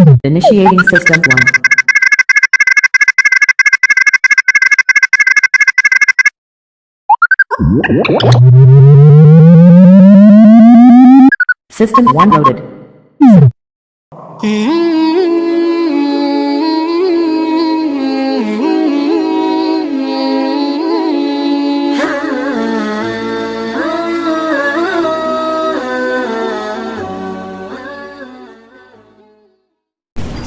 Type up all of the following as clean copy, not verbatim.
Initiating System 1. System 1 loaded.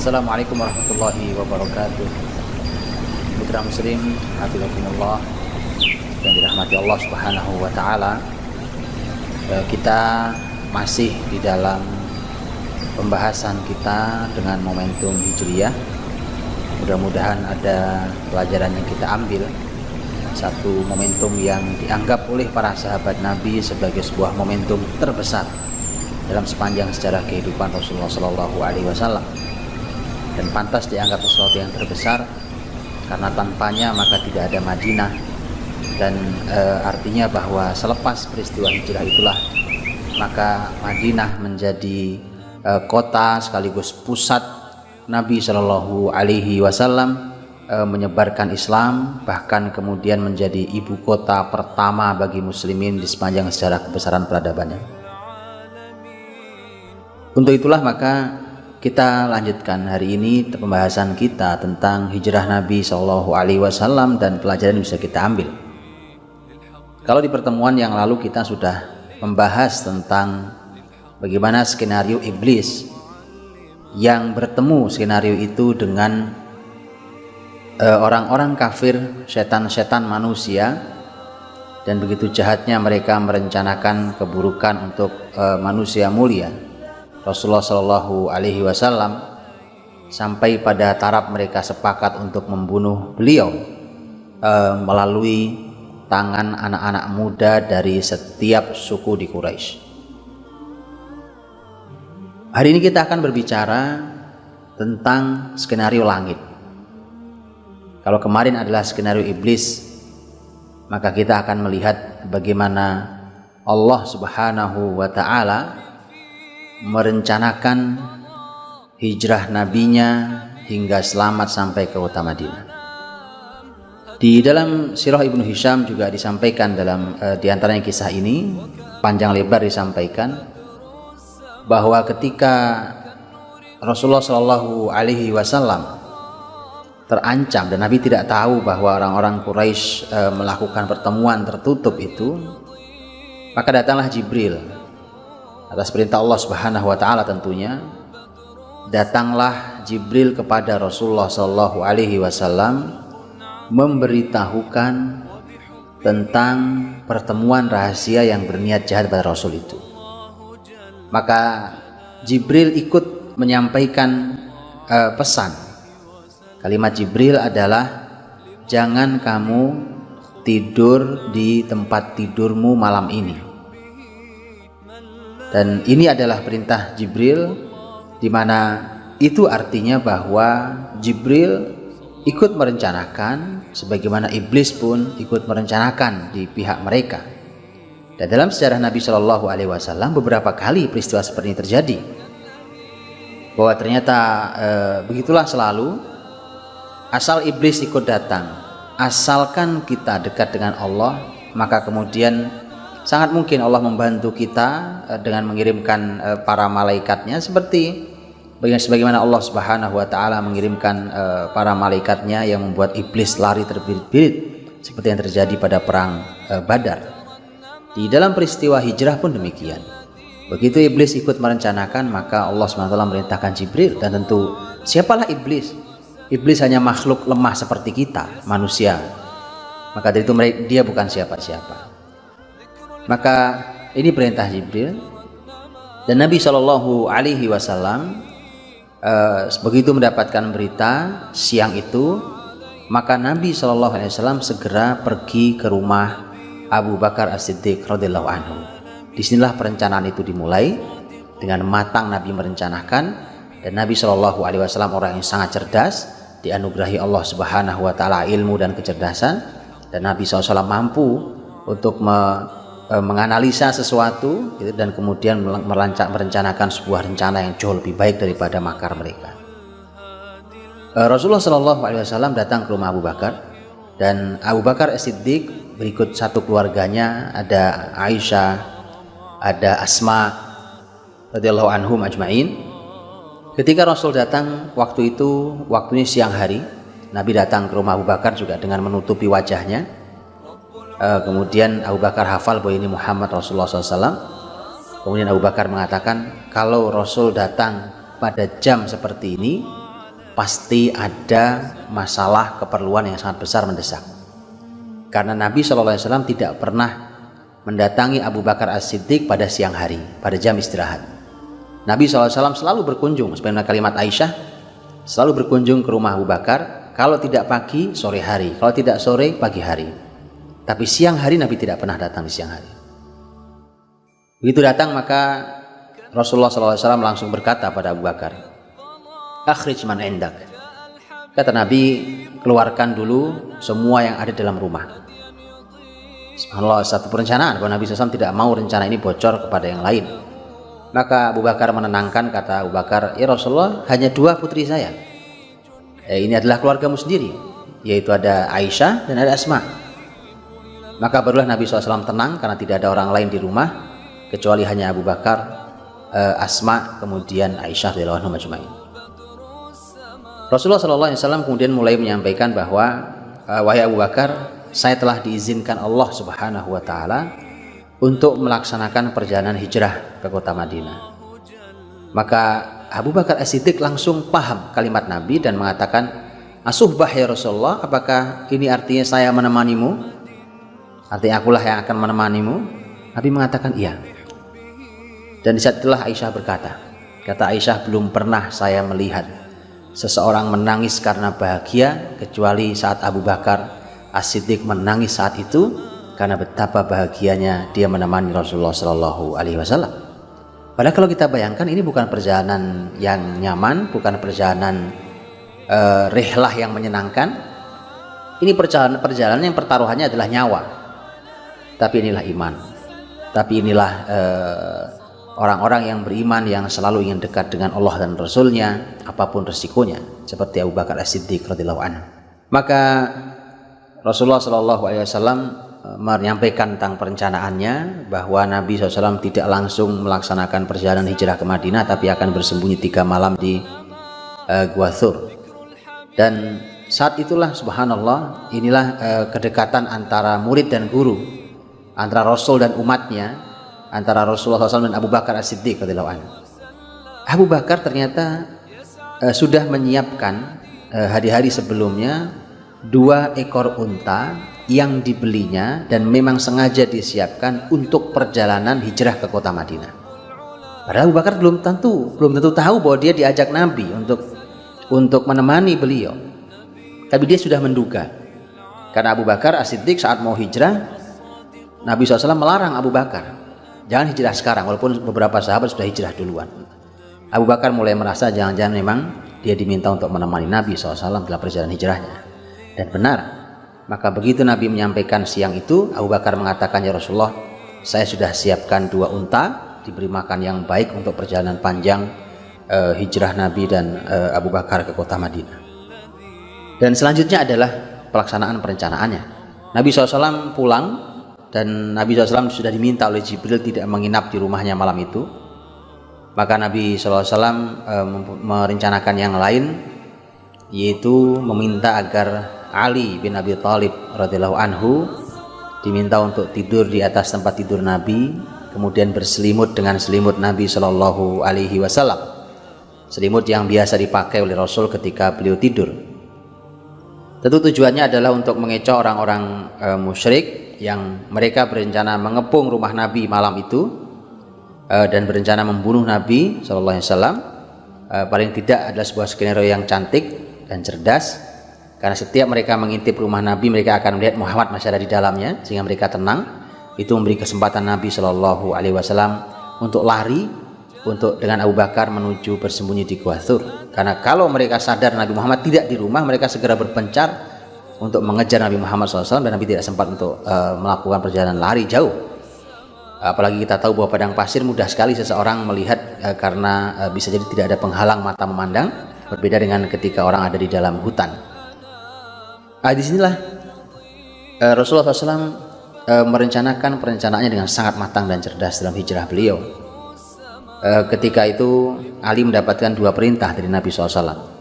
Assalamualaikum warahmatullahi wabarakatuh. Putra muslim, hafizakumullah, yang dirahmati Allah Subhanahu wa taala. Kita masih di dalam pembahasan kita dengan momentum Hijriyah. Mudah-mudahan ada pelajaran yang kita ambil. Satu momentum yang dianggap oleh para sahabat Nabi sebagai sebuah momentum terbesar dalam sepanjang sejarah kehidupan Rasulullah SAW. Dan pantas dianggap sesuatu yang terbesar karena tanpanya maka tidak ada Madinah. Dan artinya bahwa selepas peristiwa hijrah itulah maka Madinah menjadi kota sekaligus pusat Nabi Shallallahu Alaihi Wasallam menyebarkan Islam, bahkan kemudian menjadi ibu kota pertama bagi muslimin di sepanjang sejarah kebesaran peradabannya. Untuk itulah maka kita lanjutkan hari ini pembahasan kita tentang hijrah Nabi Shallallahu Alaihi Wasallam dan pelajaran yang bisa kita ambil. Kalau di pertemuan yang lalu kita sudah membahas tentang bagaimana skenario iblis yang bertemu skenario itu dengan orang-orang kafir, setan-setan manusia, dan begitu jahatnya mereka merencanakan keburukan untuk manusia mulia Rasulullah Shallallahu Alaihi Wasallam, sampai pada taraf mereka sepakat untuk membunuh beliau melalui tangan anak-anak muda dari setiap suku di Quraisy. Hari ini kita akan berbicara tentang skenario langit. Kalau kemarin adalah skenario iblis, maka kita akan melihat bagaimana Allah Subhanahu wa Ta'ala merencanakan hijrah nabinya hingga selamat sampai ke kota Madinah. Di dalam sirah Ibnu Hisham juga disampaikan dalam diantaranya kisah ini panjang lebar disampaikan bahwa ketika Rasulullah Shallallahu Alaihi Wasallam terancam dan Nabi tidak tahu bahwa orang-orang Quraisy melakukan pertemuan tertutup itu, maka datanglah Jibril atas perintah Allah Subhanahu wa Ta'ala tentunya. Datanglah Jibril kepada Rasulullah Shallallahu Alaihi Wasallam memberitahukan tentang pertemuan rahasia yang berniat jahat pada Rasul itu. Maka Jibril ikut menyampaikan pesan. Kalimat Jibril adalah, jangan kamu tidur di tempat tidurmu malam ini. Dan ini adalah perintah Jibril, di mana itu artinya bahwa Jibril ikut merencanakan, sebagaimana iblis pun ikut merencanakan di pihak mereka. Dan dalam sejarah Nabi Shallallahu Alaihi Wasallam beberapa kali peristiwa seperti ini terjadi, bahwa ternyata begitulah selalu. Asal iblis ikut datang, asalkan kita dekat dengan Allah, maka kemudian sangat mungkin Allah membantu kita dengan mengirimkan para malaikatnya, seperti sebagaimana Allah Subhanahu wa Ta'ala mengirimkan para malaikatnya yang membuat iblis lari terbirit-birit seperti yang terjadi pada perang Badar. Di dalam peristiwa hijrah pun demikian. Begitu iblis ikut merencanakan, maka Allah Subhanahu wa Ta'ala merintahkan Jibril. Dan tentu siapalah iblis? Iblis hanya makhluk lemah seperti kita manusia, maka dari itu dia bukan siapa-siapa. Maka ini perintah Jibril, dan Nabi Shallallahu Alaihi Wasallam begitu mendapatkan berita siang itu, maka Nabi Shallallahu Alaihi Wasallam segera pergi ke rumah Abu Bakar As-Siddiq radhiyallahu anhu. Disinilah perencanaan itu dimulai. Dengan matang Nabi merencanakan, dan Nabi Shallallahu Alaihi Wasallam orang yang sangat cerdas, dianugerahi Allah Subhanahu wa Ta'ala ilmu dan kecerdasan, dan Nabi SAW mampu untuk menganalisa sesuatu gitu, dan kemudian merencanakan sebuah rencana yang jauh lebih baik daripada makar mereka. Rasulullah Shallallahu Alaihi Wasallam datang ke rumah Abu Bakar, dan Abu Bakar As-Siddiq berikut satu keluarganya, ada Aisyah, ada Asma radhiyallahu anhum ajmain. Ketika Rasul datang waktu itu, waktunya siang hari, Nabi datang ke rumah Abu Bakar juga dengan menutupi wajahnya. Kemudian Abu Bakar hafal bahwa ini Muhammad Rasulullah SAW. Kemudian Abu Bakar mengatakan, kalau Rasul datang pada jam seperti ini, pasti ada masalah keperluan yang sangat besar mendesak. Karena Nabi SAW tidak pernah mendatangi Abu Bakar As-Siddiq pada siang hari, pada jam istirahat. Nabi SAW selalu berkunjung, sebagaimana kalimat Aisyah, selalu berkunjung ke rumah Abu Bakar, kalau tidak pagi, sore hari, kalau tidak sore, pagi hari. Tapi siang hari Nabi tidak pernah datang di siang hari. Begitu datang, maka Rasulullah SAW langsung berkata pada Abu Bakar, akhrij man indak. Kata Nabi, keluarkan dulu semua yang ada dalam rumah. Subhanallah, satu perencanaan bahwa Nabi SAW tidak mau rencana ini bocor kepada yang lain. Maka Abu Bakar menenangkan, kata Abu Bakar, ya Rasulullah, hanya 2 putri saya. Ini adalah keluargamu sendiri, yaitu ada Aisyah dan ada Asma. Maka barulah Nabi SAW tenang, karena tidak ada orang lain di rumah kecuali hanya Abu Bakar, Asma, kemudian Aisyah radhiyallahu anha majma'in. Rasulullah SAW kemudian mulai menyampaikan bahwa, wahai Abu Bakar, saya telah diizinkan Allah Subhanahu wa Ta'ala untuk melaksanakan perjalanan hijrah ke kota Madinah. Maka Abu Bakar As-Siddiq langsung paham kalimat Nabi dan mengatakan, asuhbah ya Rasulullah, apakah ini artinya saya menemanimu? Artinya akulah yang akan menemanimu? Nabi mengatakan iya. Dan di saat itulah Aisyah berkata, kata Aisyah, belum pernah saya melihat seseorang menangis karena bahagia kecuali saat Abu Bakar As-Siddiq menangis saat itu, karena betapa bahagianya dia menemani Rasulullah Shallallahu Alaihi Wasallam. Padahal kalau kita bayangkan, ini bukan perjalanan yang nyaman, bukan perjalanan rihlah yang menyenangkan. Ini perjalanan yang pertaruhannya adalah nyawa. Tapi inilah iman. Tapi inilah orang-orang yang beriman, yang selalu ingin dekat dengan Allah dan Rasulnya, apapun resikonya, seperti Abu Bakar As-Siddiq radhiyallahu anhu. Maka Rasulullah SAW menyampaikan tentang perencanaannya, bahwa Nabi SAW tidak langsung melaksanakan perjalanan hijrah ke Madinah, tapi akan bersembunyi 3 malam di Gua Thur. Dan saat itulah subhanallah, inilah kedekatan antara murid dan guru, antara Rasul dan umatnya, antara Rasulullah SAW dan Abu Bakar As-Siddiq radhiyallahu anhu. Abu Bakar ternyata sudah menyiapkan hari-hari sebelumnya 2 ekor unta yang dibelinya dan memang sengaja disiapkan untuk perjalanan hijrah ke kota Madinah. Padahal Abu Bakar belum tentu tahu bahwa dia diajak Nabi untuk menemani beliau. Tapi dia sudah menduga. Karena Abu Bakar As-Siddiq saat mau hijrah, Nabi SAW melarang Abu Bakar, jangan hijrah sekarang, walaupun beberapa sahabat sudah hijrah duluan. Abu Bakar mulai merasa jangan-jangan memang dia diminta untuk menemani Nabi SAW dalam perjalanan hijrahnya. Dan benar. Maka begitu Nabi menyampaikan siang itu, Abu Bakar mengatakan, ya Rasulullah, saya sudah siapkan 2 unta, diberi makan yang baik untuk perjalanan panjang hijrah Nabi dan Abu Bakar ke kota Madinah. Dan selanjutnya adalah pelaksanaan perencanaannya. Nabi SAW pulang, dan Nabi SAW sudah diminta oleh Jibril tidak menginap di rumahnya malam itu. Maka Nabi SAW merencanakan yang lain, yaitu meminta agar Ali bin Abi Thalib radhiyallahu anhu diminta untuk tidur di atas tempat tidur Nabi, kemudian berselimut dengan selimut Nabi Shallallahu Alaihi Wasallam, selimut yang biasa dipakai oleh Rasul ketika beliau tidur. Tentu tujuannya adalah untuk mengecoh orang-orang musyrik yang mereka berencana mengepung rumah Nabi malam itu dan berencana membunuh Nabi Shallallahu Alaihi Wasallam. Paling tidak adalah sebuah skenario yang cantik dan cerdas. Karena setiap mereka mengintip rumah Nabi, mereka akan melihat Muhammad masih ada di dalamnya, sehingga mereka tenang. Itu memberi kesempatan Nabi Shallallahu Alaihi Wasallam untuk lari, untuk dengan Abu Bakar menuju bersembunyi di Gua Thur. Karena kalau mereka sadar Nabi Muhammad tidak di rumah, mereka segera berpencar untuk mengejar Nabi Muhammad SAW, dan Nabi tidak sempat untuk melakukan perjalanan lari jauh. Apalagi kita tahu bahwa padang pasir mudah sekali seseorang melihat karena bisa jadi tidak ada penghalang mata memandang, berbeda dengan ketika orang ada di dalam hutan. Disinilah Rasulullah SAW merencanakan perencanaannya dengan sangat matang dan cerdas dalam hijrah beliau. Ketika itu Ali mendapatkan 2 perintah dari Nabi SAW.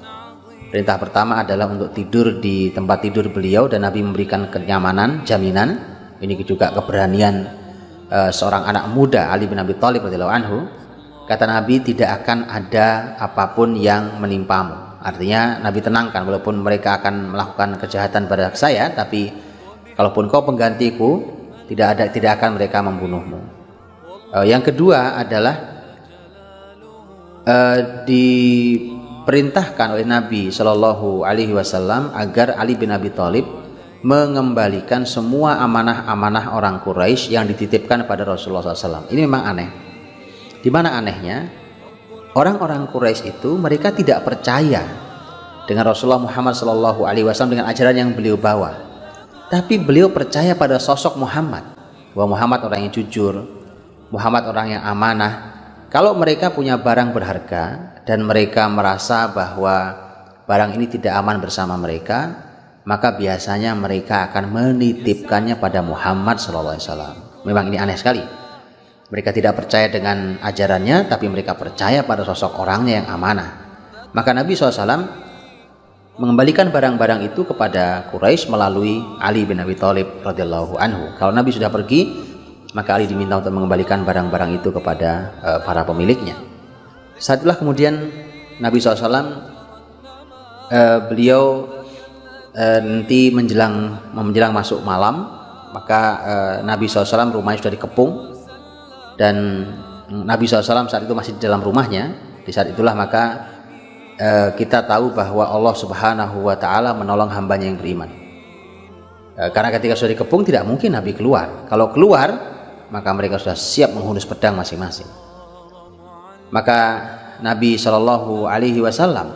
Perintah pertama adalah untuk tidur di tempat tidur beliau, dan Nabi memberikan kenyamanan, jaminan. Ini juga keberanian seorang anak muda, Ali bin Abi Thalib radhiyallahu anhu. Kata Nabi, tidak akan ada apapun yang menimpamu. Artinya Nabi tenangkan, walaupun mereka akan melakukan kejahatan pada saya, tapi kalaupun kau penggantiku, tidak akan mereka membunuhmu. Yang kedua adalah diperintahkan oleh Nabi Shallallahu Alaihi Wasallam agar Ali bin Abi Thalib mengembalikan semua amanah-amanah orang Quraisy yang dititipkan pada Rasulullah SAW. Ini memang aneh. Di mana anehnya? Orang-orang Quraisy itu mereka tidak percaya dengan Rasulullah Muhammad SAW dengan ajaran yang beliau bawa. Tapi beliau percaya pada sosok Muhammad, bahwa Muhammad orang yang jujur, Muhammad orang yang amanah. Kalau mereka punya barang berharga dan mereka merasa bahwa barang ini tidak aman bersama mereka, maka biasanya mereka akan menitipkannya pada Muhammad SAW. Memang ini aneh sekali. Mereka tidak percaya dengan ajarannya, tapi mereka percaya pada sosok orangnya yang amanah. Maka Nabi SAW mengembalikan barang-barang itu kepada Quraisy melalui Ali bin Abi Thalib radhiyallahu anhu. Kalau Nabi sudah pergi, maka Ali diminta untuk mengembalikan barang-barang itu kepada para pemiliknya. Saat itulah kemudian Nabi SAW beliau nanti menjelang masuk malam, maka Nabi SAW rumahnya sudah dikepung, dan Nabi SAW saat itu masih di dalam rumahnya. Di saat itulah maka kita tahu bahwa Allah Subhanahu wa Ta'ala menolong hambanya yang beriman. Karena ketika sudah dikepung tidak mungkin Nabi keluar. Kalau keluar maka mereka sudah siap menghunus pedang masing-masing. Maka Nabi Shallallahu Alaihi Wasallam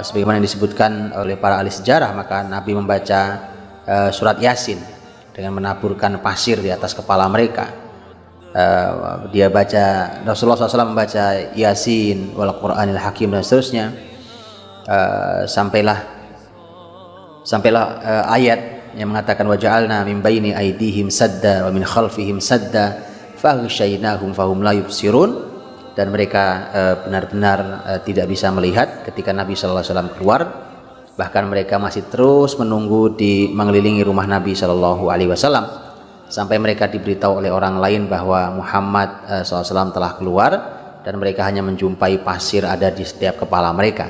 sebagaimana yang disebutkan oleh para ahli sejarah, maka Nabi membaca surat Yasin dengan menaburkan pasir di atas kepala mereka. Rasulullah SAW membaca Yasin wal Qur'anil Hakim dan seterusnya, sampailah ayat yang mengatakan waja'alna min baini aydihim sadda wa min khalfihim sadda faghshaynahum fahum la yubsirun. Dan mereka benar-benar tidak bisa melihat ketika Nabi Sallallahu Alaihi Wasallam keluar. Bahkan mereka masih terus menunggu mengelilingi rumah Nabi Sallallahu Alaihi Wasallam sampai mereka diberitahu oleh orang lain bahwa Muhammad SAW telah keluar, dan mereka hanya menjumpai pasir ada di setiap kepala mereka.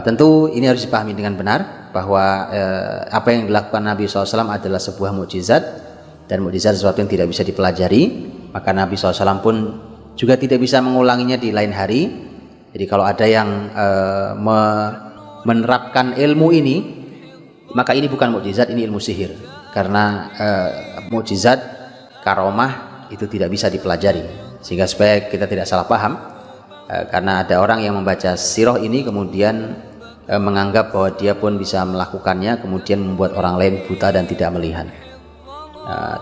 Tentu ini harus dipahami dengan benar bahwa apa yang dilakukan Nabi SAW adalah sebuah mukjizat, dan mukjizat sesuatu yang tidak bisa dipelajari. Maka Nabi SAW pun juga tidak bisa mengulanginya di lain hari. Jadi kalau ada yang menerapkan ilmu ini, maka ini bukan mukjizat, ini ilmu sihir. Karena mukjizat, karomah itu tidak bisa dipelajari. Sehingga supaya kita tidak salah paham, karena ada orang yang membaca sirah ini kemudian menganggap bahwa dia pun bisa melakukannya, kemudian membuat orang lain buta dan tidak melihat.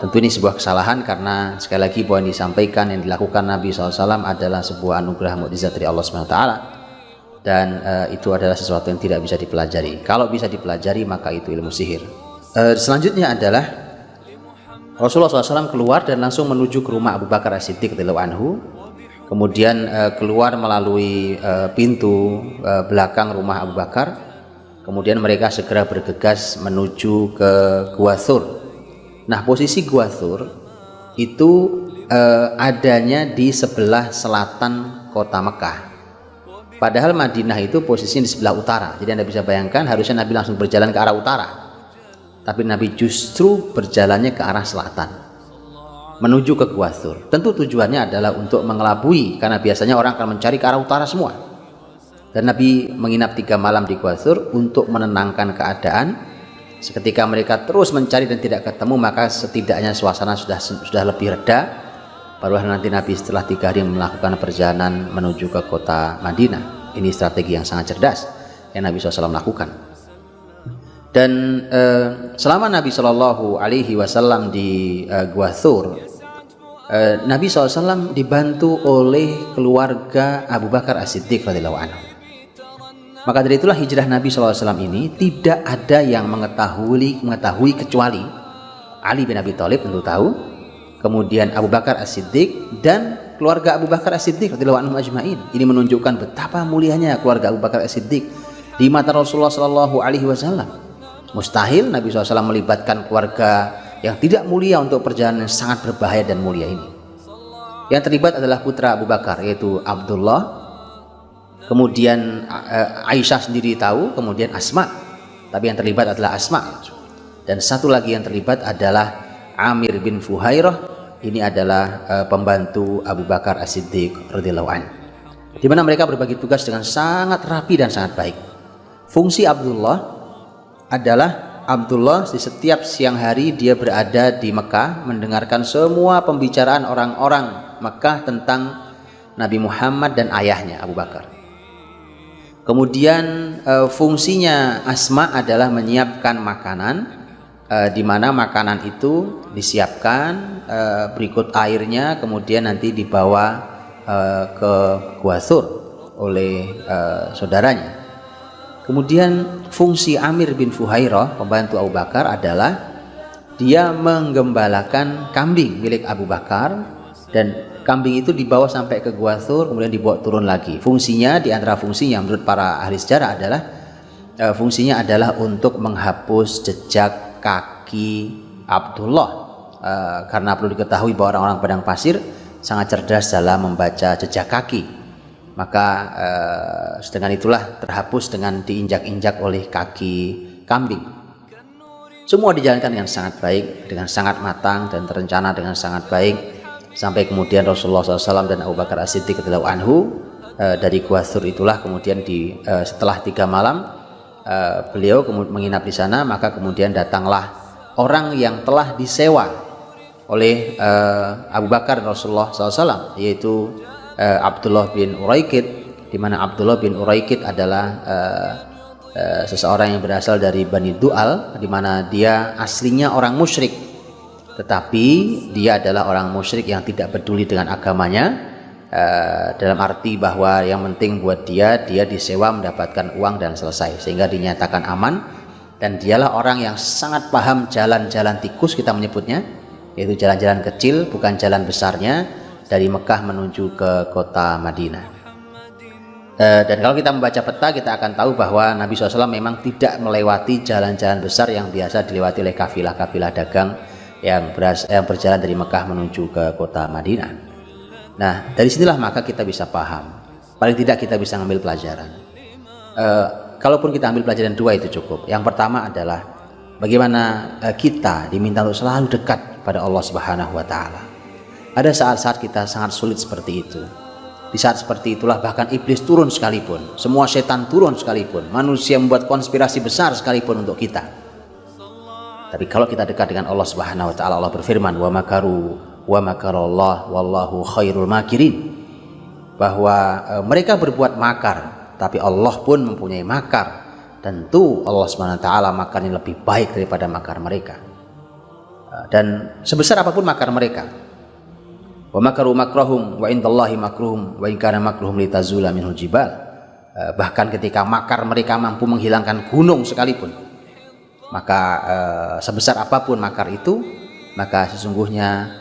Tentu ini sebuah kesalahan, karena sekali lagi bahwa yang disampaikan, yang dilakukan Nabi SAW adalah sebuah anugerah mukjizat dari Allah SWT, dan itu adalah sesuatu yang tidak bisa dipelajari. Kalau bisa dipelajari maka itu ilmu sihir. Selanjutnya adalah Rasulullah SAW keluar dan langsung menuju ke rumah Abu Bakar As-Siddiq radhiyallahu anhu. Kemudian keluar melalui pintu belakang rumah Abu Bakar. Kemudian mereka segera bergegas menuju ke Gua Thur. Nah, posisi Gua Thur itu adanya di sebelah selatan kota Mekah. Padahal Madinah itu posisinya di sebelah utara. Jadi Anda bisa bayangkan harusnya Nabi langsung berjalan ke arah utara. Tapi Nabi justru berjalannya ke arah selatan, menuju ke Gua Thur. Tentu tujuannya adalah untuk mengelabui, karena biasanya orang akan mencari ke arah utara semua. Dan Nabi menginap 3 malam di Gua Thur untuk menenangkan keadaan. Seketika mereka terus mencari dan tidak ketemu, maka setidaknya suasana sudah lebih reda. Barulah nanti Nabi setelah 3 hari melakukan perjalanan menuju ke kota Madinah. Ini strategi yang sangat cerdas yang Nabi SAW lakukan. Dan selama Nabi Shallallahu Alaihi Wasallam di Gua Thur, Nabi SAW dibantu oleh keluarga Abu Bakar As-Siddiq radhiyallahu anhu. Maka dari itulah hijrah Nabi SAW ini tidak ada yang mengetahui kecuali Ali bin Abi Thalib, tentu tahu, kemudian Abu Bakar As-Siddiq dan keluarga Abu Bakar As-Siddiq radhiyallahu anhum ajmain. Ini menunjukkan betapa mulianya keluarga Abu Bakar As-Siddiq di mata Rasulullah SAW. Mustahil Nabi SAW melibatkan keluarga yang tidak mulia untuk perjalanan yang sangat berbahaya dan mulia ini. Yang terlibat adalah putra Abu Bakar, yaitu Abdullah, kemudian Aisyah sendiri tahu, kemudian Asma, tapi yang terlibat adalah Asma. Dan satu lagi yang terlibat adalah Amir bin Fuhairah. Ini adalah pembantu Abu Bakar As-Siddiq radhiyallahu anhu, di mana mereka berbagi tugas dengan sangat rapi dan sangat baik. Fungsi Abdullah adalah di setiap siang hari dia berada di Mekah mendengarkan semua pembicaraan orang-orang Mekah tentang Nabi Muhammad dan ayahnya Abu Bakar. Kemudian fungsinya Asma adalah menyiapkan makanan, di mana makanan itu disiapkan, berikut airnya, kemudian nanti dibawa ke Gua Thur oleh saudaranya. Kemudian fungsi Amir bin Fuhairah, pembantu Abu Bakar, adalah dia menggembalakan kambing milik Abu Bakar, dan kambing itu dibawa sampai ke Gua Thur, kemudian dibawa turun lagi. Fungsinya, di antara fungsinya menurut para ahli sejarah adalah fungsinya adalah untuk menghapus jejak kaki Abdullah, karena perlu diketahui bahwa orang-orang padang pasir sangat cerdas dalam membaca jejak kaki. Maka dengan itulah terhapus dengan diinjak-injak oleh kaki kambing. Semua dijalankan dengan sangat baik, dengan sangat matang dan terencana dengan sangat baik, sampai kemudian Rasulullah SAW dan Abu Bakar As-Siddiq radhiyallahu anhu dari Gua Thur itulah kemudian setelah 3 malam beliau menginap di sana, maka kemudian datanglah orang yang telah disewa oleh Abu Bakar dan Rasulullah SAW, yaitu Abdullah bin Uraikid, di mana Abdullah bin Uraikid adalah seseorang yang berasal dari Bani Du'al, di mana dia aslinya orang musyrik, tetapi dia adalah orang musyrik yang tidak peduli dengan agamanya, dalam arti bahwa yang penting buat dia disewa mendapatkan uang dan selesai, sehingga dinyatakan aman. Dan dialah orang yang sangat paham jalan-jalan tikus, kita menyebutnya, yaitu jalan-jalan kecil, bukan jalan besarnya, dari Mekah menuju ke kota Madinah. Dan kalau kita membaca peta, kita akan tahu bahwa Nabi SAW memang tidak melewati jalan-jalan besar yang biasa dilewati oleh kafilah-kafilah dagang yang berjalan dari Mekah menuju ke kota Madinah. Nah, dari sinilah maka kita bisa paham, paling tidak kita bisa mengambil pelajaran. Kalaupun kita ambil pelajaran 2 itu cukup. Yang pertama adalah bagaimana kita diminta untuk selalu dekat pada Allah Subhanahu wa Ta'ala. Ada saat-saat kita sangat sulit seperti itu. Di saat seperti itulah bahkan iblis turun sekalipun, semua setan turun sekalipun, manusia membuat konspirasi besar sekalipun untuk kita. Tapi kalau kita dekat dengan Allah Subhanahu wa Ta'ala, Allah berfirman, wa makaru wa makarallah wallahu khairul makirin, bahwa mereka berbuat makar, tapi Allah pun mempunyai makar. Tentu Allah Subhanahu wa Ta'ala makarnya lebih baik daripada makar mereka. Dan sebesar apapun makar mereka, wa makaru makrahum wa indallahi makruhum wa in kana makruhum litazula minhul jibal, bahkan ketika makar mereka mampu menghilangkan gunung sekalipun, maka sebesar apapun makar itu, maka sesungguhnya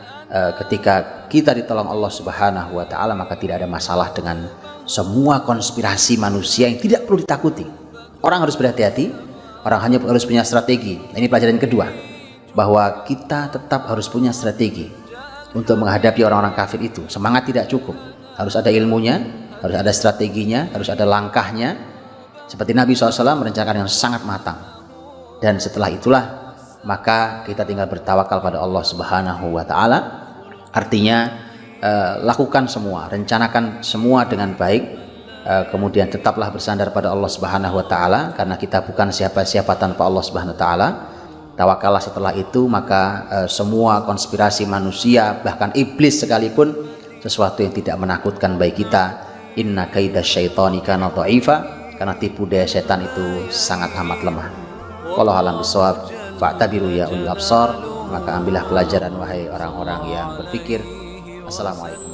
ketika kita ditolong Allah Subhanahu wa Ta'ala, maka tidak ada masalah dengan semua konspirasi manusia yang tidak perlu ditakuti. Orang harus berhati-hati, orang hanya harus punya strategi. Ini pelajaran kedua, bahwa kita tetap harus punya strategi untuk menghadapi orang-orang kafir itu. Semangat tidak cukup, harus ada ilmunya, harus ada strateginya, harus ada langkahnya. Seperti Nabi SAW merencanakan yang sangat matang. Dan setelah itulah maka kita tinggal bertawakal pada Allah Subhanahu wa Ta'ala. Artinya lakukan semua, rencanakan semua dengan baik, kemudian tetaplah bersandar pada Allah Subhanahu wa Ta'ala, karena kita bukan siapa-siapa tanpa Allah Subhanahu wa Ta'ala. Tawakallah setelah itu, maka semua konspirasi manusia, bahkan iblis sekalipun, sesuatu yang tidak menakutkan bagi kita. Inna kaida syaitani kana dha'ifa, karena tipu daya setan itu sangat amat lemah. Wallahu a'lam bishawab. Fa'tabiru ya ulil absar, maka ambillah pelajaran wahai orang-orang yang berpikir. Assalamualaikum.